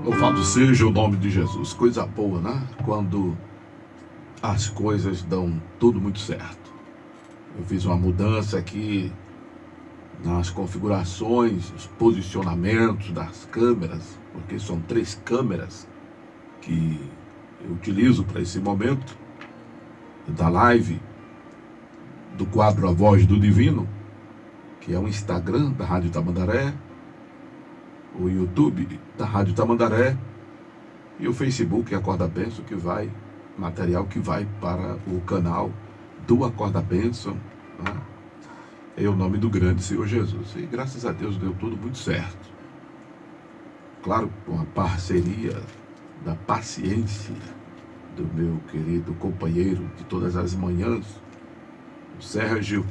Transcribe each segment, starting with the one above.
Louvado seja o nome de Jesus. Coisa boa, né? Quando as coisas dão tudo muito certo. Eu fiz uma mudança aqui nas configurações, os posicionamentos das câmeras, porque são 3 câmeras que eu utilizo para esse momento da live do quadro A Voz do Divino, que é o Instagram da Rádio Tamandaré, o YouTube da Rádio Tamandaré e o Facebook Acorda Bênção, que vai, material que vai para o canal do Acorda Bênção, né? Em nome do grande Senhor Jesus. E graças a Deus deu tudo muito certo. Claro, com a parceria da paciência do meu querido companheiro de todas as manhãs, o Sérgio.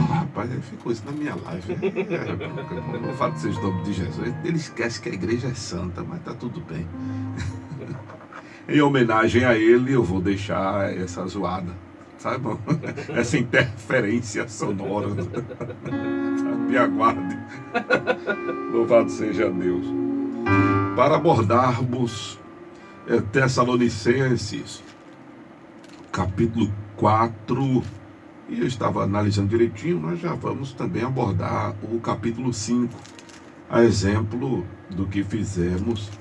Rapaz, ele ficou isso na minha live. Eu não falo de nome de Jesus. Ele esquece que a igreja é santa, mas tá tudo bem. Em homenagem a ele, eu vou deixar essa zoada, sabe, bom? Essa interferência sonora. Me aguarde. Louvado seja Deus. Para abordarmos Tessalonicenses, capítulo 4, e eu estava analisando direitinho, nós já vamos também abordar o capítulo 5, a exemplo do que fizemos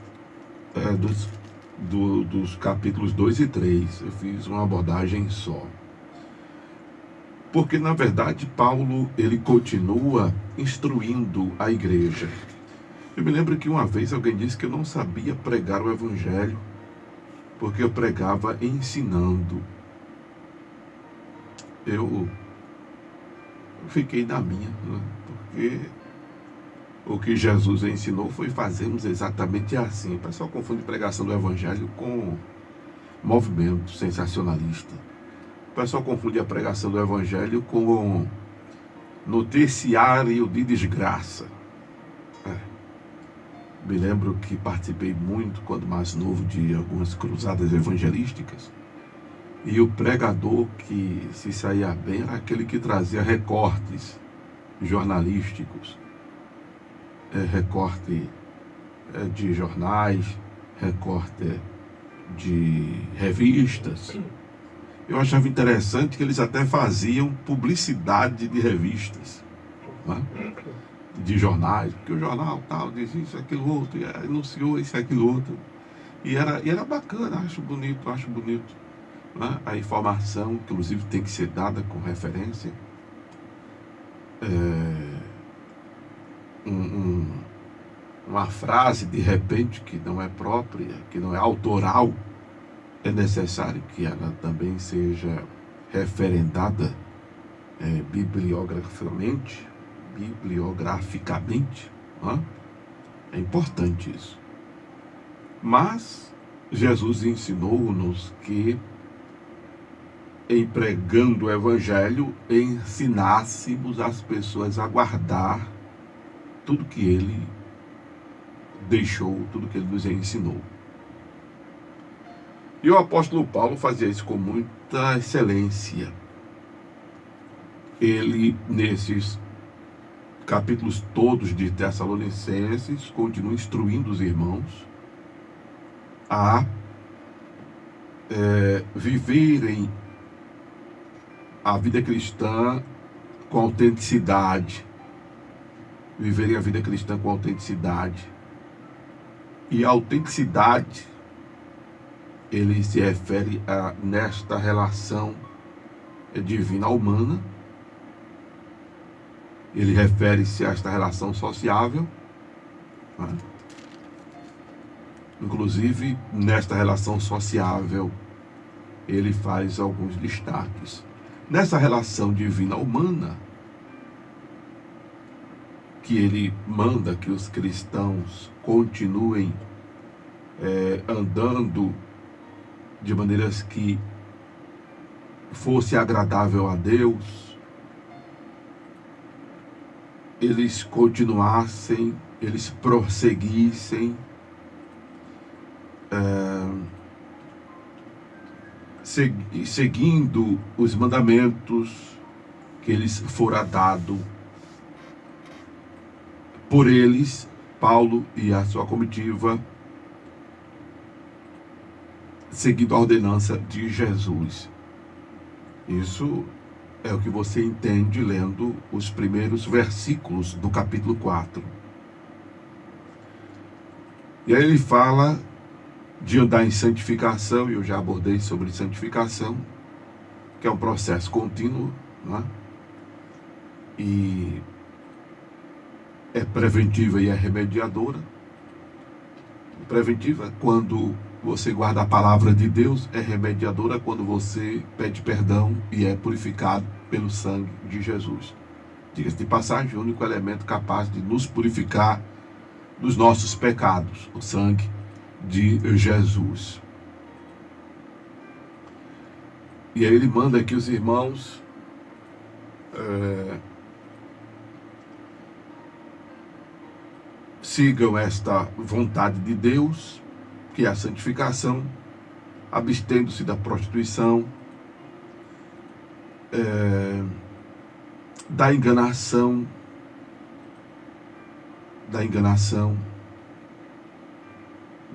dos capítulos 2 e 3. Eu fiz uma abordagem só. Porque, na verdade, Paulo, ele continua instruindo a igreja. Eu me lembro que uma vez alguém disse que eu não sabia pregar o evangelho, porque eu pregava ensinando. Eu fiquei na minha, né? Porque o que Jesus ensinou foi fazermos exatamente assim. O pessoal confunde pregação do evangelho com movimento sensacionalista. O pessoal confunde a pregação do evangelho com noticiário de desgraça. Me lembro que participei muito, quando mais novo, de algumas cruzadas evangelísticas. E o pregador que se saía bem era aquele que trazia recortes jornalísticos, recorte de jornais, recorte de revistas. Eu achava interessante que eles até faziam publicidade de revistas, né? De jornais, porque o jornal tal diz isso, aquilo outro, e anunciou isso, aquilo outro. E era bacana, acho bonito. Né? A informação, inclusive, tem que ser dada com referência. Uma frase, de repente, que não é própria, que não é autoral, é necessário que ela também seja referendada bibliograficamente. Né? É importante isso. Mas Jesus ensinou-nos que, em pregando o evangelho, ensinássemos as pessoas a guardar tudo que ele deixou, tudo que ele nos ensinou. E o apóstolo Paulo fazia isso com muita excelência. Ele, nesses capítulos todos de Tessalonicenses, continua instruindo os irmãos a viverem a vida cristã com autenticidade. Viverem a vida cristã com autenticidade. E a autenticidade, ele se refere nesta relação divina humana. Ele refere-se a esta relação sociável, né? Inclusive, nesta relação sociável, ele faz alguns destaques. Nessa relação divina humana, que ele manda que os cristãos continuem andando de maneiras que fosse agradável a Deus, eles continuassem, eles prosseguissem seguindo os mandamentos que lhes fora dado por eles Paulo e a sua comitiva, seguindo a ordenança de Jesus. Isso é o que você entende lendo os primeiros versículos do capítulo 4. E aí ele fala de andar em santificação, e eu já abordei sobre santificação, que é um processo contínuo, né? E é preventiva e é remediadora. Preventiva quando você guarda a palavra de Deus, é remediadora quando você pede perdão e é purificado pelo sangue de Jesus. Diga-se de passagem, o único elemento capaz de nos purificar dos nossos pecados, o sangue de Jesus. E aí ele manda que os irmãos sigam esta vontade de Deus, que é a santificação, abstendo-se da prostituição, da enganação,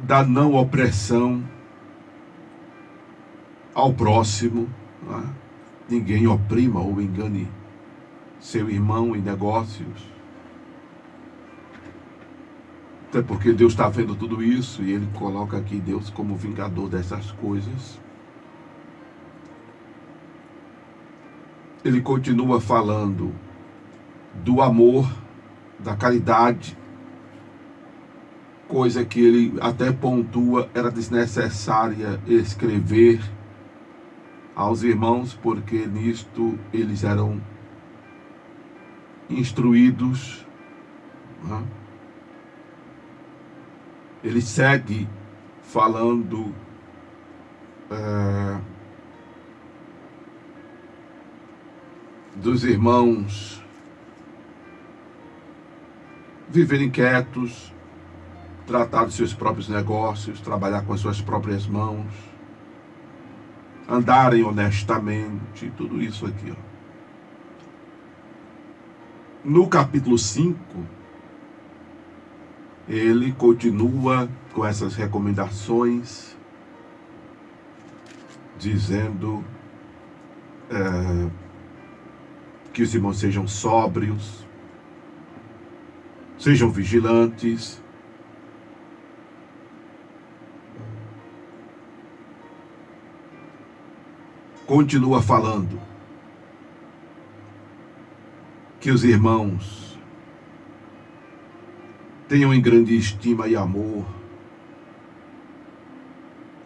da não opressão ao próximo, né? Ninguém oprima ou engane seu irmão em negócios. Até porque Deus está vendo tudo isso e ele coloca aqui Deus como vingador dessas coisas. Ele continua falando do amor, da caridade, coisa que ele até pontua, era desnecessária escrever aos irmãos, porque nisto eles eram instruídos, né? Ele segue falando dos irmãos viverem quietos, tratar dos seus próprios negócios, trabalhar com as suas próprias mãos, andarem honestamente, tudo isso aqui, ó. No capítulo 5, ele continua com essas recomendações, dizendo que os irmãos sejam sóbrios, sejam vigilantes, continua falando que os irmãos tenham em grande estima e amor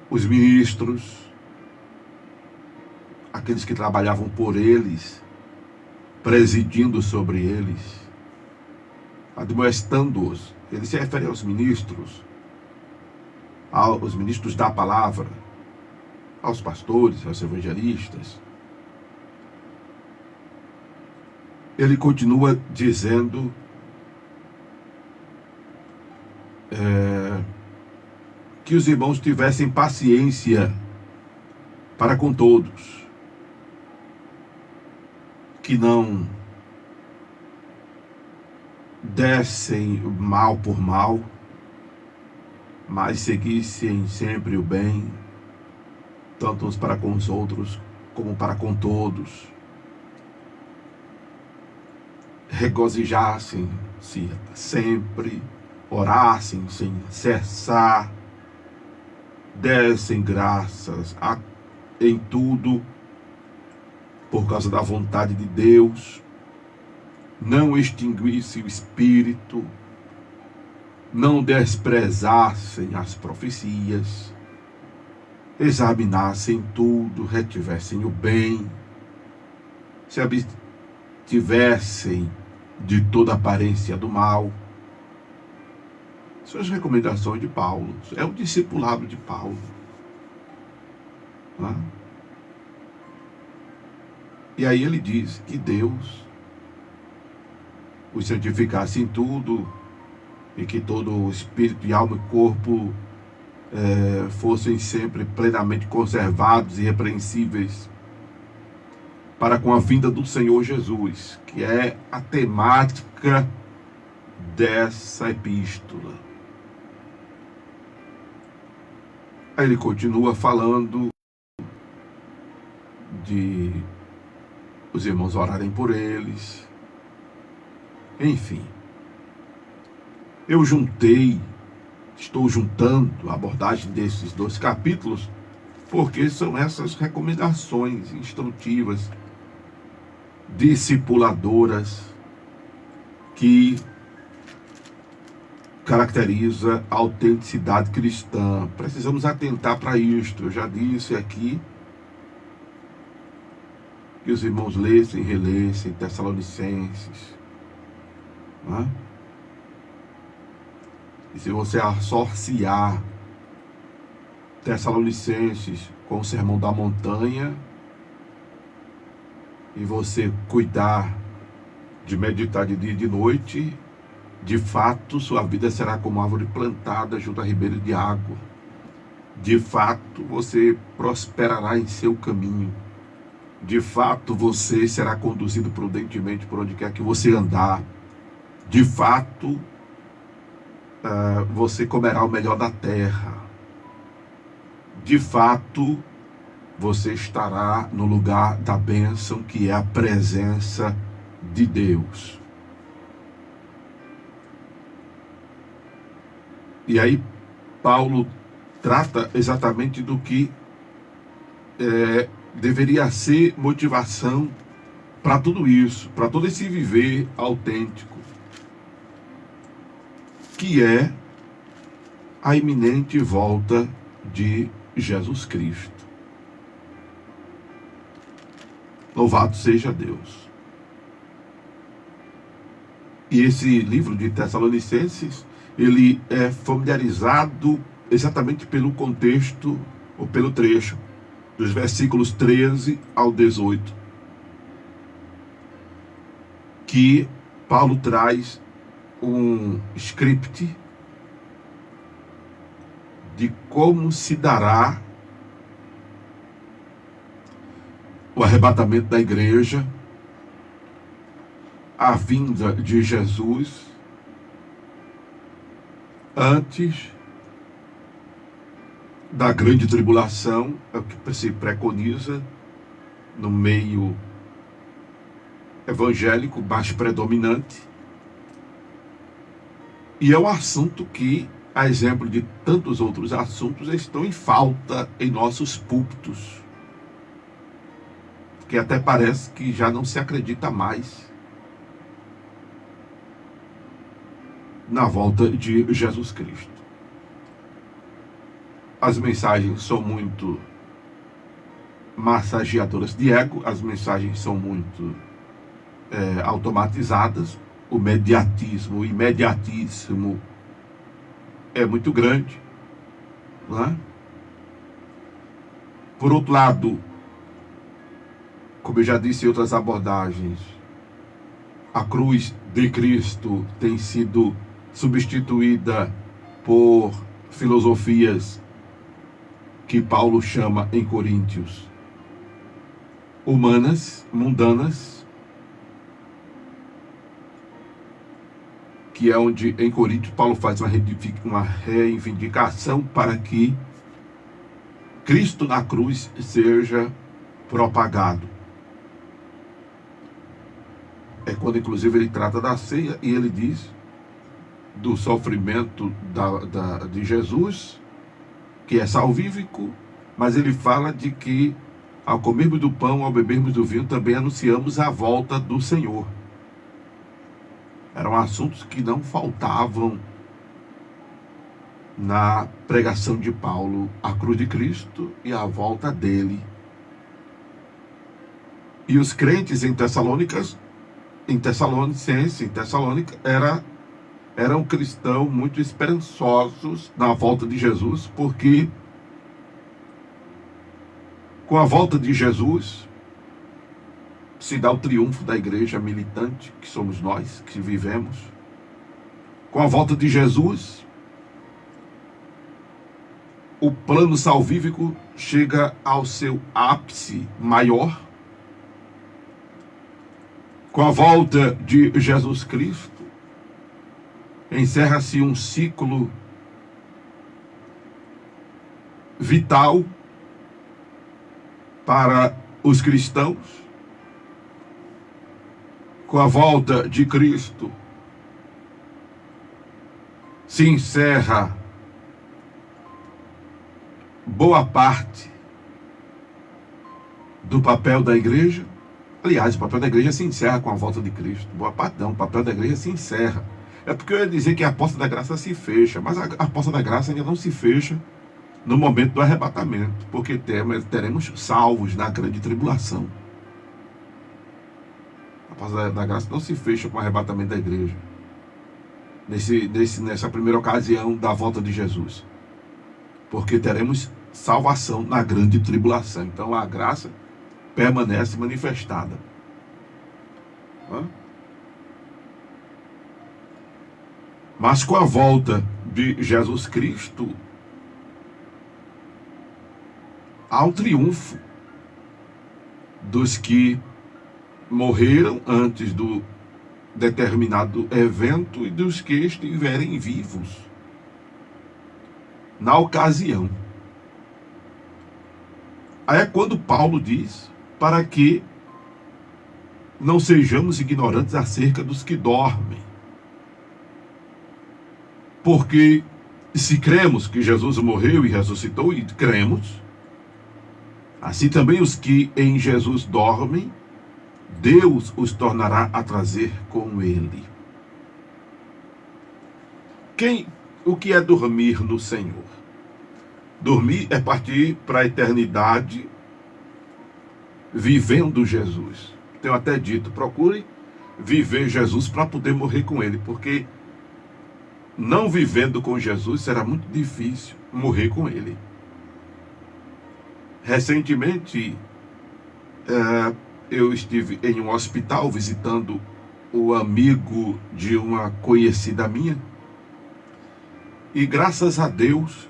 os ministros, aqueles que trabalhavam por eles, presidindo sobre eles, admoestando-os. Ele se refere aos ministros da palavra, aos pastores, aos evangelistas. Ele continua dizendo que os irmãos tivessem paciência para com todos, que não dessem mal por mal, mas seguissem sempre o bem, tanto uns para com os outros como para com todos. Regozijassem-se sempre, orassem sem cessar, dessem graças em tudo, por causa da vontade de Deus, não extinguissem o espírito, não desprezassem as profecias, examinassem tudo, retivessem o bem, se abstivessem de toda aparência do mal. São as recomendações de Paulo, é o discipulado de Paulo, né? E aí ele diz que Deus os santificasse em tudo, e que todo o espírito e alma e corpo fossem sempre plenamente conservados e irrepreensíveis para com a vinda do Senhor Jesus, que é a temática dessa epístola. Aí ele continua falando de os irmãos orarem por eles. Enfim, estou juntando a abordagem desses 2 capítulos, porque são essas recomendações instrutivas, discipuladoras, que caracteriza a autenticidade cristã. Precisamos atentar para isto. Eu já disse aqui que os irmãos lessem e relessem Tessalonicenses, né? E se você associar Tessalonicenses com o Sermão da Montanha, e você cuidar de meditar de dia e de noite, de fato sua vida será como árvore plantada junto a ribeiro de água. De fato você prosperará em seu caminho. De fato você será conduzido prudentemente por onde quer que você andar. De fato você comerá o melhor da terra. De fato você estará no lugar da bênção, que é a presença de Deus. E aí Paulo trata exatamente do que deveria ser motivação para tudo isso, para todo esse viver autêntico, que é a iminente volta de Jesus Cristo. Louvado seja Deus. E esse livro de Tessalonicenses, ele é familiarizado exatamente pelo contexto, ou pelo trecho, dos versículos 13 ao 18, que Paulo traz um script de como se dará o arrebatamento da igreja, a vinda de Jesus, antes da grande tribulação, é o que se preconiza no meio evangélico mais predominante. E é um assunto que, a exemplo de tantos outros assuntos, estão em falta em nossos púlpitos, que até parece que já não se acredita mais na volta de Jesus Cristo. As mensagens são muito massageadoras de ego, as mensagens são muito automatizadas, o mediatismo, o imediatismo é muito grande, não é? Por outro lado, como eu já disse em outras abordagens, a cruz de Cristo tem sido substituída por filosofias que Paulo chama em Coríntios humanas, mundanas, que é onde em Coríntios Paulo faz uma reivindicação para que Cristo na cruz seja propagado. É quando inclusive ele trata da ceia e ele diz do sofrimento de Jesus, que é salvífico, mas ele fala de que ao comermos do pão, ao bebermos do vinho, também anunciamos a volta do Senhor. Eram assuntos que não faltavam na pregação de Paulo, a cruz de Cristo e a volta dele. E os crentes em Tessalônica, eram cristãos muito esperançosos na volta de Jesus, porque com a volta de Jesus se dá o triunfo da igreja militante, que somos nós, que vivemos. Com a volta de Jesus, o plano salvífico chega ao seu ápice maior. Com a volta de Jesus Cristo, encerra-se um ciclo vital para os cristãos. Com a volta de Cristo, se encerra boa parte do papel da igreja. Aliás, o papel da igreja se encerra com a volta de Cristo. Boa parte não, o papel da igreja se encerra. É porque eu ia dizer que a porta da graça se fecha, mas a porta da graça ainda não se fecha no momento do arrebatamento, porque teremos salvos na grande tribulação. A porta da graça não se fecha com o arrebatamento da igreja, nessa primeira ocasião da volta de Jesus, porque teremos salvação na grande tribulação. Então a graça permanece manifestada. Mas com a volta de Jesus Cristo, há um triunfo dos que morreram antes do determinado evento e dos que estiverem vivos na ocasião. Aí é quando Paulo diz para que não sejamos ignorantes acerca dos que dormem. Porque se cremos que Jesus morreu e ressuscitou, e cremos, assim também os que em Jesus dormem, Deus os tornará a trazer com ele. O que é dormir no Senhor? Dormir é partir para a eternidade vivendo Jesus. Tenho até dito, procure viver Jesus para poder morrer com ele, porque não vivendo com Jesus será muito difícil morrer com ele. Recentemente, eu estive em um hospital visitando o amigo de uma conhecida minha, e graças a Deus,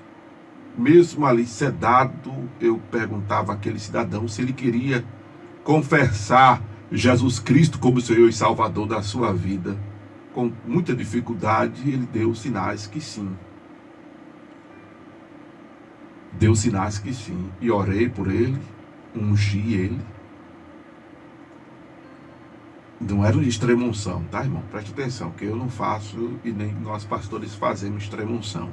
mesmo ali sedado, eu perguntava àquele cidadão se ele queria confessar Jesus Cristo como Senhor e Salvador da sua vida. Com muita dificuldade, ele deu sinais que sim. Deu sinais que sim. E orei por ele, ungi ele. Não era extrema-unção, tá, irmão? Preste atenção, que eu não faço e nem nós pastores fazemos extrema-unção.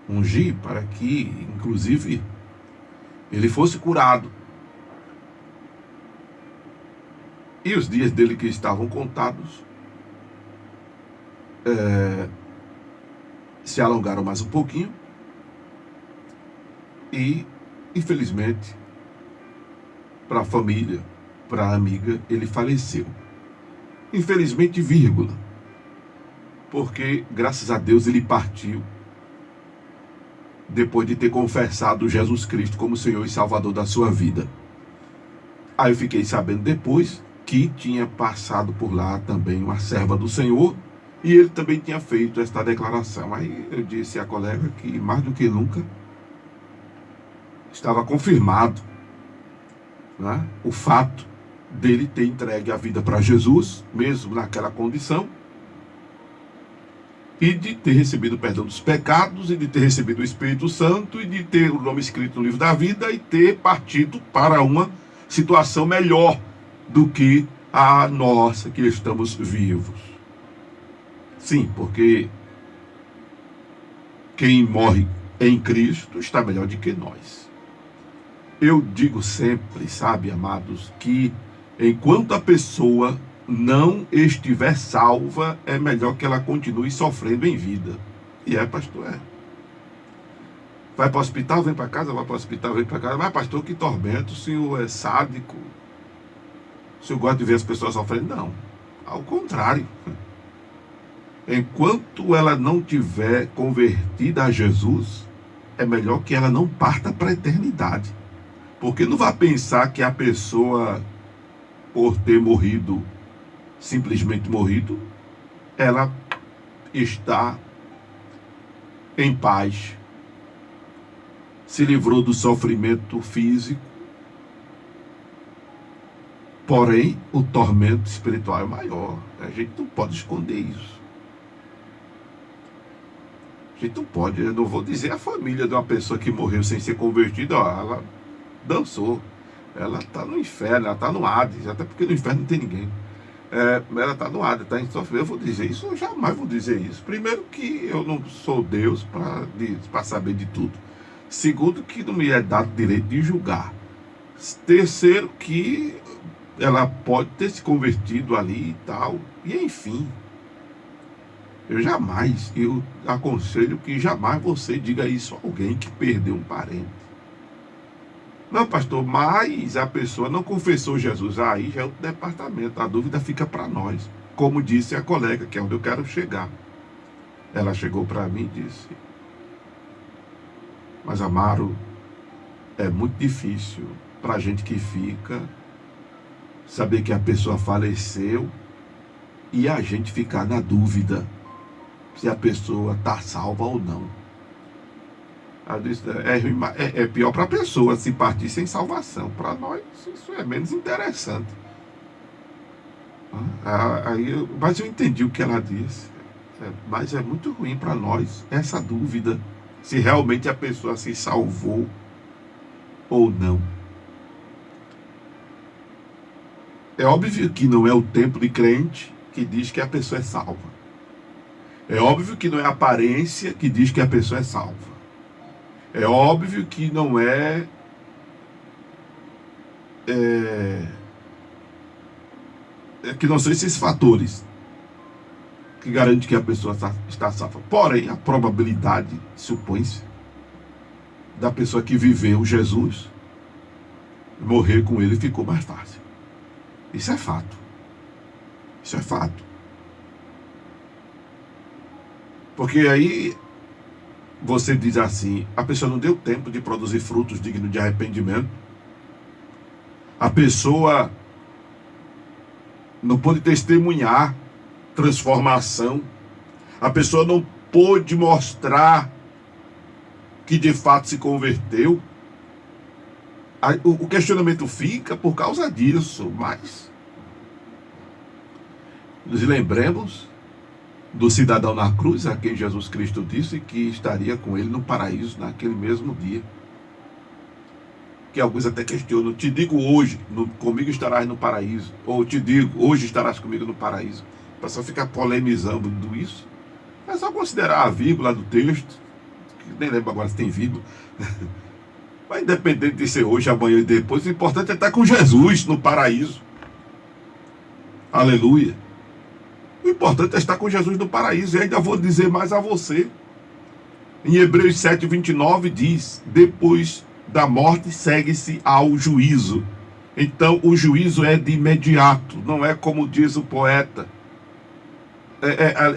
Ungi para que, inclusive, ele fosse curado. E os dias dele que estavam contados se alongaram mais um pouquinho. E, infelizmente, para a família, para a amiga, ele faleceu. Infelizmente, vírgula. Porque, graças a Deus, ele partiu depois de ter confessado Jesus Cristo como Senhor e Salvador da sua vida. Aí eu fiquei sabendo depois que tinha passado por lá também uma serva do Senhor, e ele também tinha feito esta declaração. Aí eu disse à colega que, mais do que nunca, estava confirmado, né, o fato dele ter entregue a vida para Jesus, mesmo naquela condição, e de ter recebido o perdão dos pecados, e de ter recebido o Espírito Santo, e de ter o nome escrito no livro da vida, e ter partido para uma situação melhor do que a nossa, que estamos vivos. Sim, porque quem morre em Cristo está melhor do que nós. Eu digo sempre, sabe, amados, que enquanto a pessoa não estiver salva, é melhor que ela continue sofrendo em vida. E pastor, vai para o hospital, vem para casa, vai para o hospital, vem para casa. Mas, pastor, que tormento, o senhor é sádico, o senhor gosta de ver as pessoas sofrendo? Não, ao contrário. Enquanto ela não tiver convertida a Jesus, é melhor que ela não parta para a eternidade. Porque não vai pensar que a pessoa, por ter morrido, simplesmente morrido, ela está em paz, se livrou do sofrimento físico, porém o tormento espiritual é maior. A gente não pode esconder isso. A gente não pode, eu não vou dizer a família de uma pessoa que morreu sem ser convertida, ó, ela dançou, ela está no inferno, ela está no Hades, até porque no inferno não tem ninguém. Ela está no Hades, está em sofrimento. Eu vou dizer isso, eu jamais vou dizer isso. Primeiro que eu não sou Deus para saber de tudo. Segundo que não me é dado direito de julgar. Terceiro que ela pode ter se convertido ali e tal, e enfim. Eu aconselho que jamais você diga isso a alguém que perdeu um parente. Não, pastor, mas a pessoa não confessou Jesus. Aí já é outro departamento. A dúvida fica para nós. Como disse a colega, que é onde eu quero chegar. Ela chegou para mim e disse: mas Amaro, é muito difícil para a gente que fica saber que a pessoa faleceu e a gente ficar na dúvida se a pessoa está salva ou não. Ela disse, é pior para a pessoa se partir sem salvação. Para nós isso é menos interessante. Mas eu entendi o que ela disse. Mas é muito ruim para nós essa dúvida se realmente a pessoa se salvou ou não. É óbvio que não é o templo de crente que diz que a pessoa é salva. É óbvio que não é a aparência que diz que a pessoa é salva. É óbvio que não que não são esses fatores que garantem que a pessoa está salva. Porém, a probabilidade, supõe-se, da pessoa que viveu Jesus morrer com ele ficou mais fácil. Isso é fato. Isso é fato. Porque aí você diz assim, a pessoa não deu tempo de produzir frutos dignos de arrependimento. A pessoa não pôde testemunhar transformação. A pessoa não pôde mostrar que de fato se converteu. O questionamento fica por causa disso, mas nos lembremos do cidadão na cruz, a quem Jesus Cristo disse que estaria com ele no paraíso naquele mesmo dia. Que alguns até questionam, te digo hoje, comigo estarás no paraíso, ou te digo, hoje estarás comigo no paraíso. A pessoa fica polemizando tudo isso. É só considerar a vírgula do texto, que nem lembro agora se tem vírgula. Mas independente de ser hoje, amanhã e depois, o importante é estar com Jesus no paraíso. Aleluia. O importante é estar com Jesus no paraíso. E ainda vou dizer mais a você. Em Hebreus 7:29 diz, depois da morte segue-se ao juízo. Então o juízo é de imediato, não é como diz o poeta.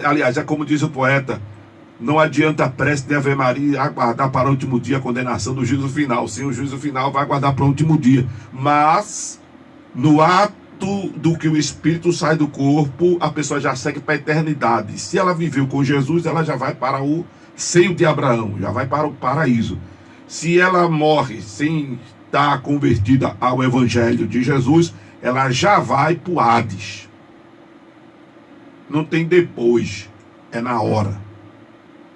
Aliás, é como diz o poeta, não adianta a prece de Ave Maria aguardar para o último dia a condenação do juízo final. Sim, o juízo final vai aguardar para o último dia. Mas, no ato do que o espírito sai do corpo, a pessoa já segue para a eternidade. Se ela viveu com Jesus, ela já vai para o seio de Abraão, já vai para o paraíso. Se ela morre sem estar convertida ao evangelho de Jesus, ela já vai para o Hades. Não tem depois, é na hora.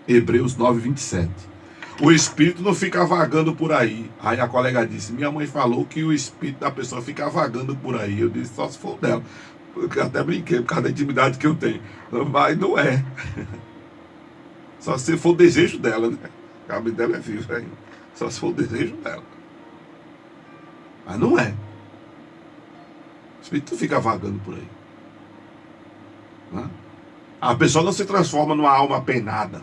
Hebreus 9:27. O espírito não fica vagando por aí. Aí a colega disse, minha mãe falou que o espírito da pessoa fica vagando por aí. Eu disse, só se for dela. Eu até brinquei por causa da intimidade que eu tenho. Mas não é. Só se for o desejo dela, né? A cabeça dela é viva ainda. Só se for o desejo dela. Mas não é. O espírito não fica vagando por aí. Não é? A pessoa não se transforma numa alma penada.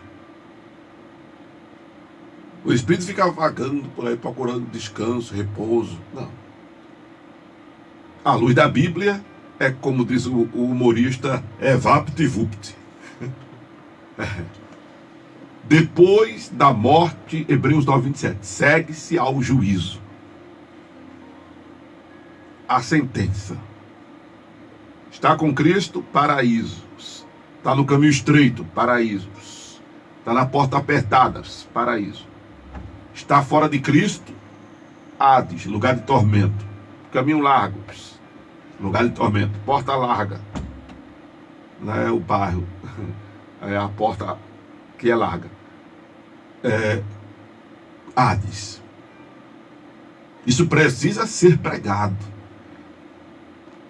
O espírito fica vagando por aí, procurando descanso, repouso. Não. A luz da Bíblia é, como diz o humorista, é vapt-vupt. Depois da morte, Hebreus 9:27, segue-se ao juízo. A sentença. Está com Cristo, paraíso. Está no caminho estreito, paraíso. Está na porta apertada, paraíso. Está fora de Cristo, Hades, lugar de tormento. Caminho largo, lugar de tormento. Porta larga, não é o bairro, é a porta que é larga. Hades. Isso precisa ser pregado.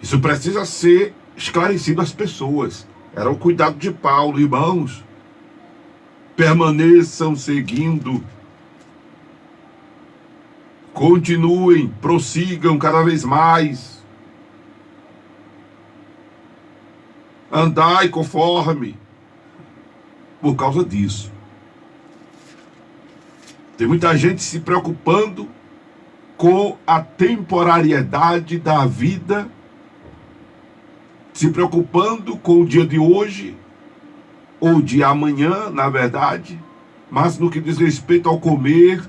Isso precisa ser esclarecido às pessoas. Era o cuidado de Paulo, irmãos. Permaneçam seguindo. Continuem, prossigam cada vez mais. Andai conforme. Por causa disso. Tem muita gente se preocupando com a temporariedade da vida, se preocupando com o dia de hoje, ou de amanhã, na verdade, mas no que diz respeito ao comer,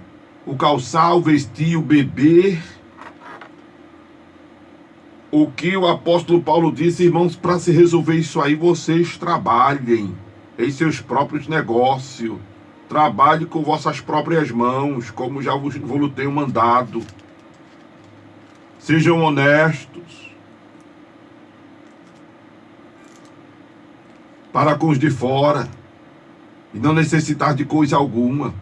o calçar, o vestir, o beber, o que o apóstolo Paulo disse, irmãos, para se resolver isso aí, vocês trabalhem em seus próprios negócios, trabalhem com vossas próprias mãos, como já vos tenho mandado. Sejam honestos para com os de fora e não necessitar de coisa alguma.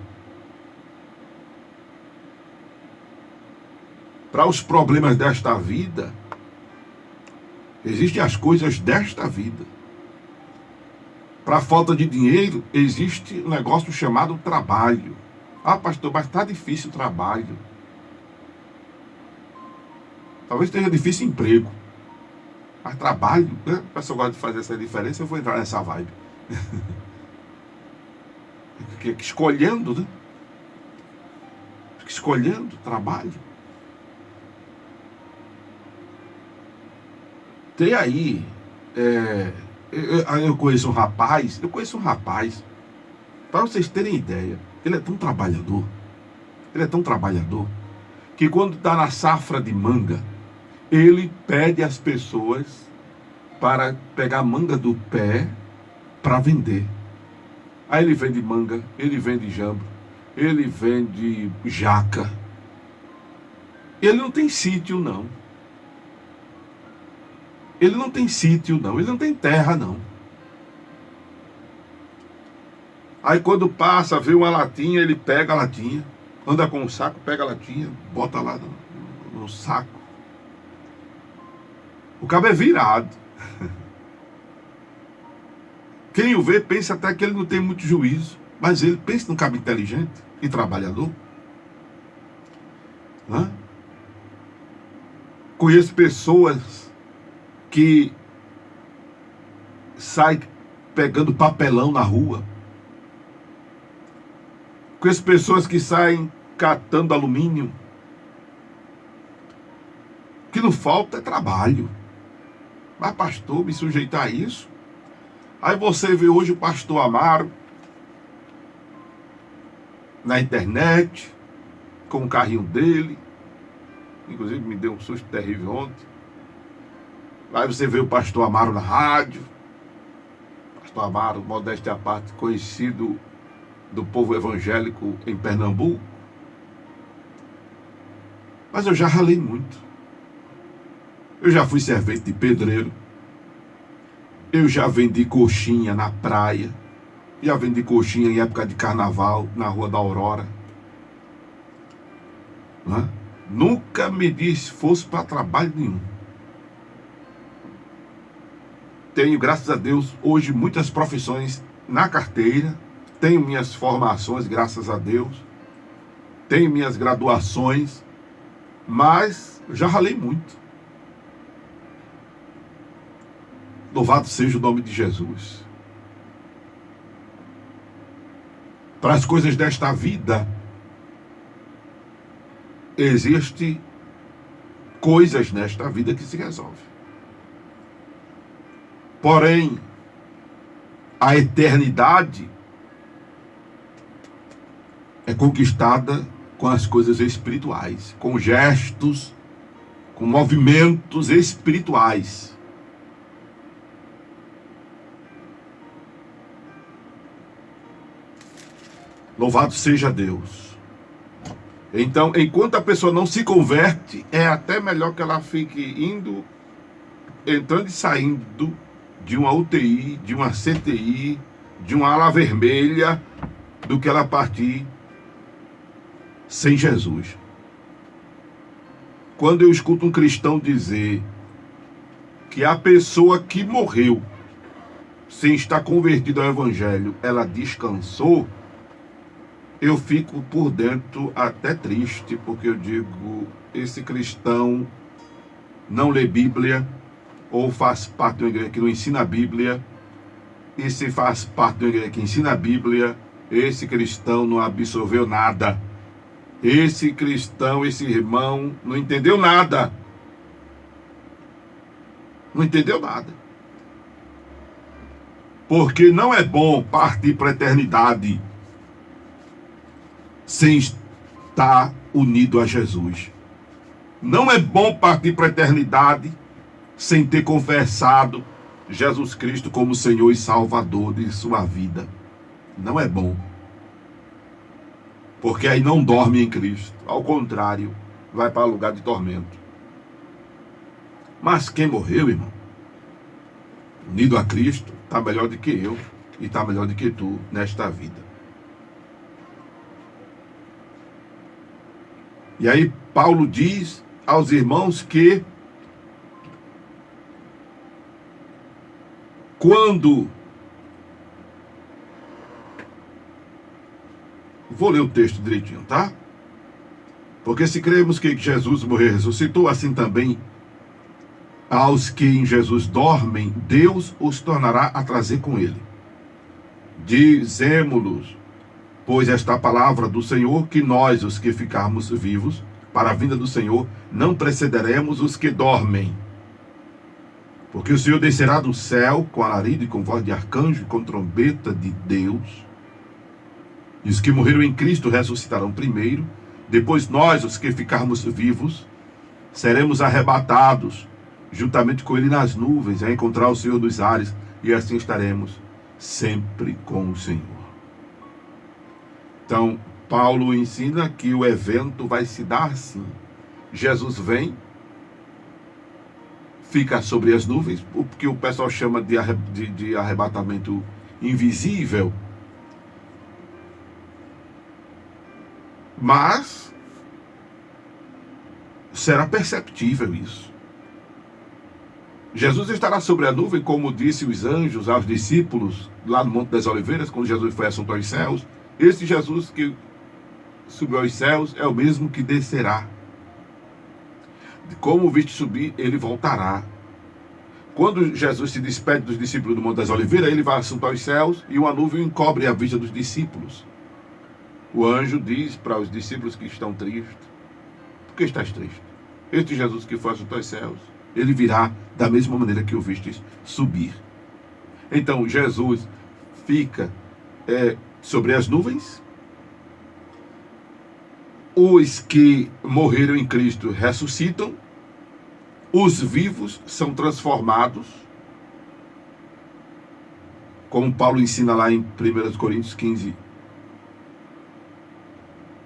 Para os problemas desta vida, existem as coisas desta vida. Para a falta de dinheiro, existe um negócio chamado trabalho. Ah, pastor, mas está difícil o trabalho. Talvez esteja difícil emprego. Mas trabalho, né? O pessoal gosta de fazer essa diferença, eu vou entrar nessa vibe. Escolhendo, né? Escolhendo trabalho. Tem aí, eu conheço um rapaz, para vocês terem ideia, ele é tão trabalhador, que quando está na safra de manga, ele pede às pessoas para pegar a manga do pé para vender. Aí ele vende manga, ele vende jambo, ele vende jaca. Ele não tem sítio, não. Ele não tem sítio, não. Ele não tem terra, não. Aí quando passa, vê uma latinha, ele pega a latinha, anda com o saco, pega a latinha, bota lá no saco. O cabo é virado. Quem o vê pensa até que ele não tem muito juízo, mas ele pensa num cabo inteligente e trabalhador. Hã? Conheço pessoas que saem pegando papelão na rua. Conheço pessoas que saem catando alumínio. O que não falta é trabalho. Mas, pastor, me sujeitar a isso? Aí você vê hoje o pastor Amaro na internet, com o carrinho dele. Inclusive me deu um susto terrível ontem. Aí você vê o pastor Amaro na rádio. Pastor Amaro, modéstia à parte, conhecido do povo evangélico em Pernambuco. Mas eu já ralei muito. Eu já fui servente de pedreiro. Eu já vendi coxinha na praia. Já vendi coxinha em época de carnaval, na Rua da Aurora. Nunca me disse fosse para trabalho nenhum. Tenho, graças a Deus, hoje muitas profissões na carteira. Tenho minhas formações, graças a Deus. Tenho minhas graduações. Mas já ralei muito. Louvado seja o nome de Jesus. Para as coisas desta vida, existem coisas nesta vida que se resolvem. Porém, a eternidade é conquistada com as coisas espirituais, com gestos, com movimentos espirituais. Louvado seja Deus. Então, enquanto a pessoa não se converte, é até melhor que ela fique entrando e saindo de uma UTI, de uma CTI, de uma ala vermelha, do que ela partir sem Jesus. Quando eu escuto um cristão dizer que a pessoa que morreu sem estar convertida ao Evangelho, ela descansou, eu fico por dentro até triste, porque eu digo, esse cristão não lê Bíblia, ou faz parte de uma igreja que não ensina a Bíblia, e se faz parte de uma igreja que ensina a Bíblia, esse cristão não absorveu nada. Esse cristão, esse irmão, não entendeu nada. Não entendeu nada. Porque não é bom partir para a eternidade sem estar unido a Jesus. Não é bom partir para a eternidade sem ter confessado Jesus Cristo como Senhor e Salvador de sua vida. Não é bom. Porque aí não dorme em Cristo. Ao contrário, vai para lugar de tormento. Mas quem morreu, irmão, unido a Cristo, está melhor do que eu e está melhor do que tu nesta vida. E aí Paulo diz aos irmãos que quando... Vou ler o texto direitinho, tá? Porque se cremos que Jesus morreu e ressuscitou, assim também aos que em Jesus dormem, Deus os tornará a trazer com ele. Dizemos-los, pois esta palavra do Senhor, que nós, os que ficarmos vivos, para a vinda do Senhor, não precederemos os que dormem. Porque o Senhor descerá do céu com alarido e com voz de arcanjo e com trombeta de Deus. E os que morreram em Cristo ressuscitarão primeiro. Depois nós, os que ficarmos vivos, seremos arrebatados juntamente com ele nas nuvens, a encontrar o Senhor dos ares, e assim estaremos sempre com o Senhor. Então, Paulo ensina que o evento vai se dar assim. Jesus vem, fica sobre as nuvens, o que o pessoal chama de arrebatamento invisível. Mas será perceptível isso. Jesus estará sobre a nuvem, como disse os anjos aos discípulos, lá no Monte das Oliveiras, quando Jesus foi assunto aos céus. Esse Jesus que subiu aos céus é o mesmo que descerá. Como o viste subir, ele voltará. Quando Jesus se despede dos discípulos do Monte das Oliveiras, ele vai assunto aos céus e uma nuvem encobre a vista dos discípulos. O anjo diz para os discípulos que estão tristes: por que estás triste? Este Jesus que foi assunto aos céus, ele virá da mesma maneira que o vistes subir. Então Jesus fica sobre as nuvens. Os que morreram em Cristo ressuscitam. Os vivos são transformados, como Paulo ensina lá em 1 Coríntios 15,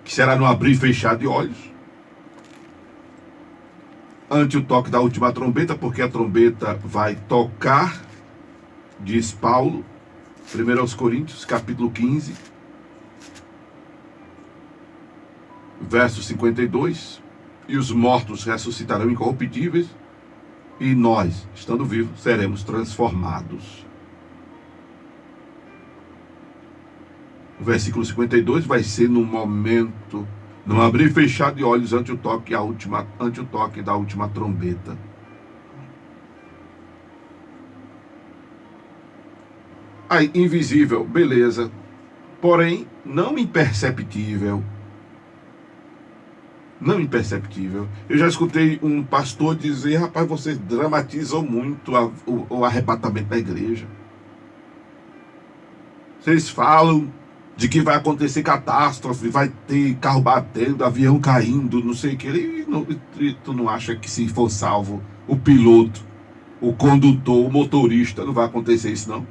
que será no abrir e fechar de olhos, ante o toque da última trombeta, porque a trombeta vai tocar, diz Paulo, 1 Coríntios, capítulo 15, verso 52, e os mortos ressuscitarão incorruptíveis, e nós, estando vivos, seremos transformados. O versículo 52 vai ser no momento, no abrir e fechar de olhos ante o toque da última trombeta. Aí, invisível, beleza, porém não imperceptível. Não imperceptível. Eu já escutei um pastor dizer: rapaz, vocês dramatizam muito o arrebatamento da igreja. Vocês falam de que vai acontecer catástrofe, vai ter carro batendo, avião caindo, não sei o que. E tu não acha que se for salvo o piloto, o condutor, o motorista, não vai acontecer isso não?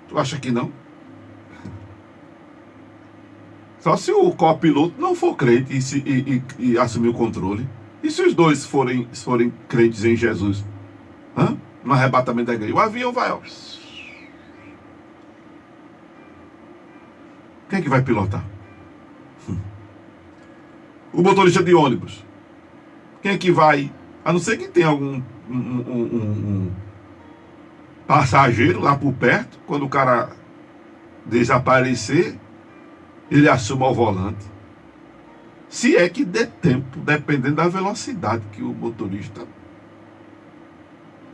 Tu acha que não? Só se o copiloto não for crente e assumir o controle. E se os dois forem crentes em Jesus? No arrebatamento da igreja, o avião vai, ó, Quem é que vai pilotar? O motorista de ônibus. Quem é que vai? A não ser que tenha algum um passageiro lá por perto, quando o cara desaparecer, ele assuma o volante. Se é que der tempo, dependendo da velocidade que o motorista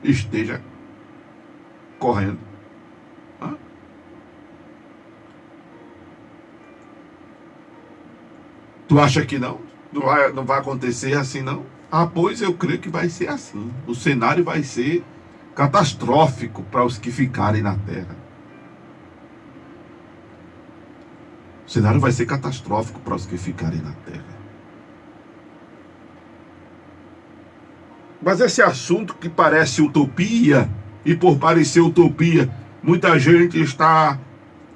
esteja correndo. Hã? Tu acha que não? Não vai acontecer assim, não? Ah, pois eu creio que vai ser assim. O cenário vai ser catastrófico para os que ficarem na Terra. O cenário vai ser catastrófico para os que ficarem na Terra. Mas esse assunto que parece utopia, e por parecer utopia, muita gente está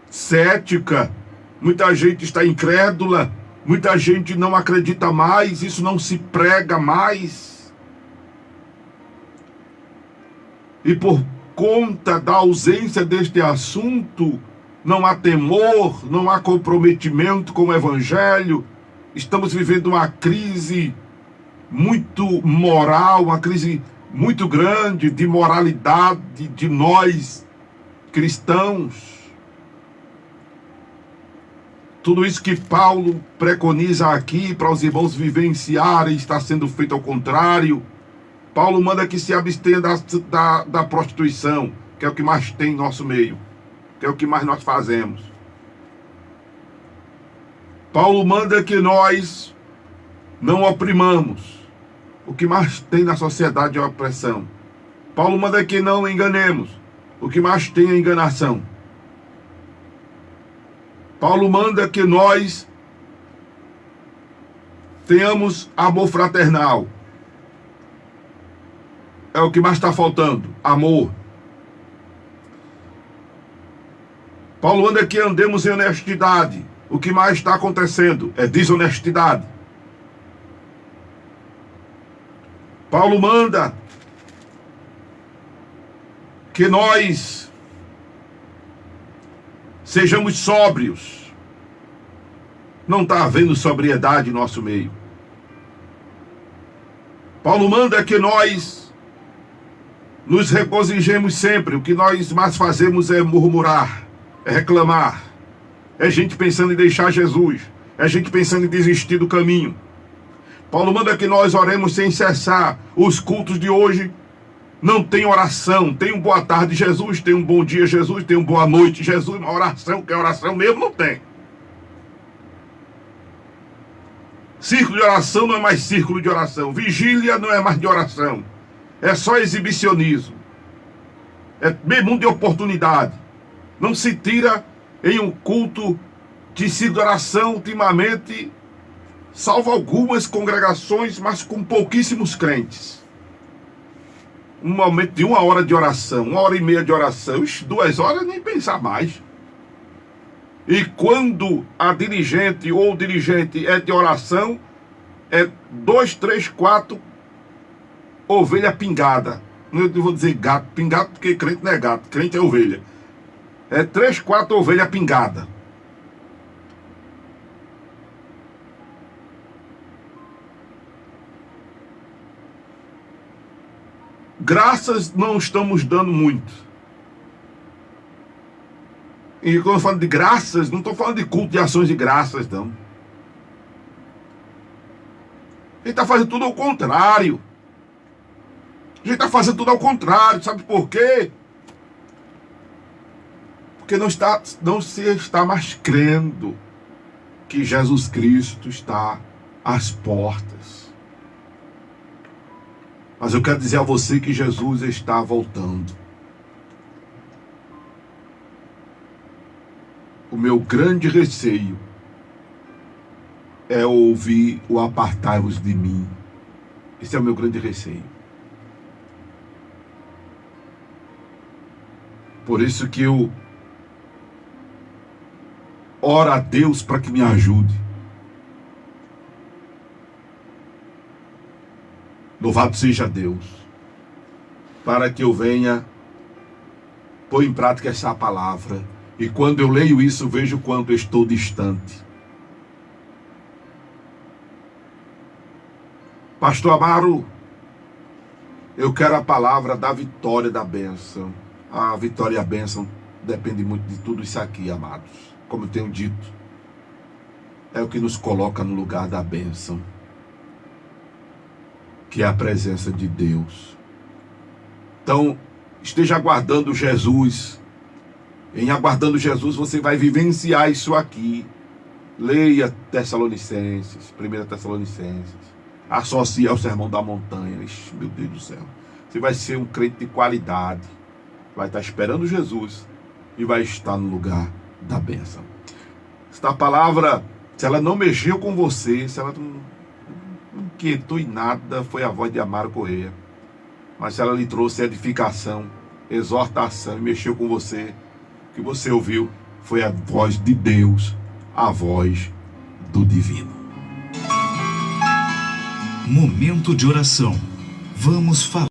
cética, muita gente está incrédula, muita gente não acredita mais, isso não se prega mais. E por conta da ausência deste assunto, não há temor, não há comprometimento com o Evangelho. Estamos vivendo uma crise muito moral, uma crise muito grande de moralidade de nós cristãos. Tudo isso que Paulo preconiza aqui para os irmãos vivenciarem está sendo feito ao contrário. Paulo manda que se abstenha da prostituição, que é o que mais tem em nosso meio, que é o que mais nós fazemos. Paulo manda que nós não oprimamos. O que mais tem na sociedade é a opressão. Paulo manda que não enganemos. O que mais tem é a enganação. Paulo manda que nós tenhamos amor fraternal. É o que mais está faltando, amor. Paulo manda que andemos em honestidade. O que mais está acontecendo é desonestidade. Paulo manda que nós sejamos sóbrios. Não está havendo sobriedade em nosso meio. Paulo manda que nós nos regozijemos sempre. O que nós mais fazemos é murmurar, é reclamar. É gente pensando em deixar Jesus. É gente pensando em desistir do caminho. Paulo manda que nós oremos sem cessar. Os cultos de hoje não tem oração. Tem um boa tarde, Jesus. Tem um bom dia, Jesus. Tem um boa noite, Jesus. Uma oração, que é oração mesmo, não tem. Círculo de oração não é mais círculo de oração. Vigília não é mais de oração. É só exibicionismo. É mesmo de oportunidade. Não se tira em um culto de círculo de oração ultimamente, salvo algumas congregações, mas com pouquíssimos crentes. Um momento de 1 hora de oração, 1 hora e meia de oração, 2 horas nem pensar mais. E quando a dirigente ou o dirigente é de oração, é 2, 3, 4 ovelha pingada. Não vou dizer gato, pingado porque crente não é gato, crente é ovelha. É 3, 4 ovelha pingada. Graças não estamos dando muito. E quando eu falo de graças, não estou falando de culto de ações de graças, não. A gente está fazendo tudo ao contrário. A gente está fazendo tudo ao contrário. Sabe por quê? Porque não se está mais crendo que Jesus Cristo está às portas. Mas eu quero dizer a você que Jesus está voltando. O meu grande receio é ouvir o apartai-vos de mim. Esse é o meu grande receio. Por isso que eu oro a Deus para que me ajude. Louvado seja Deus, para que eu venha pôr em prática essa palavra E quando eu leio isso, vejo o quanto eu estou distante. Pastor Amaro, eu quero a palavra da vitória, da bênção. A vitória e a bênção depende muito de tudo isso aqui, amados. Como eu tenho dito, é o que nos coloca no lugar da bênção, que é a presença de Deus. Então, esteja aguardando Jesus. Em aguardando Jesus, você vai vivenciar isso aqui. Leia Tessalonicenses, 1 Tessalonicenses. Associe ao Sermão da Montanha. Ixi, meu Deus do céu. Você vai ser um crente de qualidade. Vai estar esperando Jesus e vai estar no lugar da bênção. Esta palavra, se ela não mexeu com você, se ela não inquietou em nada, foi a voz de Amaro Correia. Mas se ela lhe trouxe edificação, exortação e mexeu com você, o que você ouviu foi a voz de Deus, a voz do divino. Momento de oração. Vamos falar.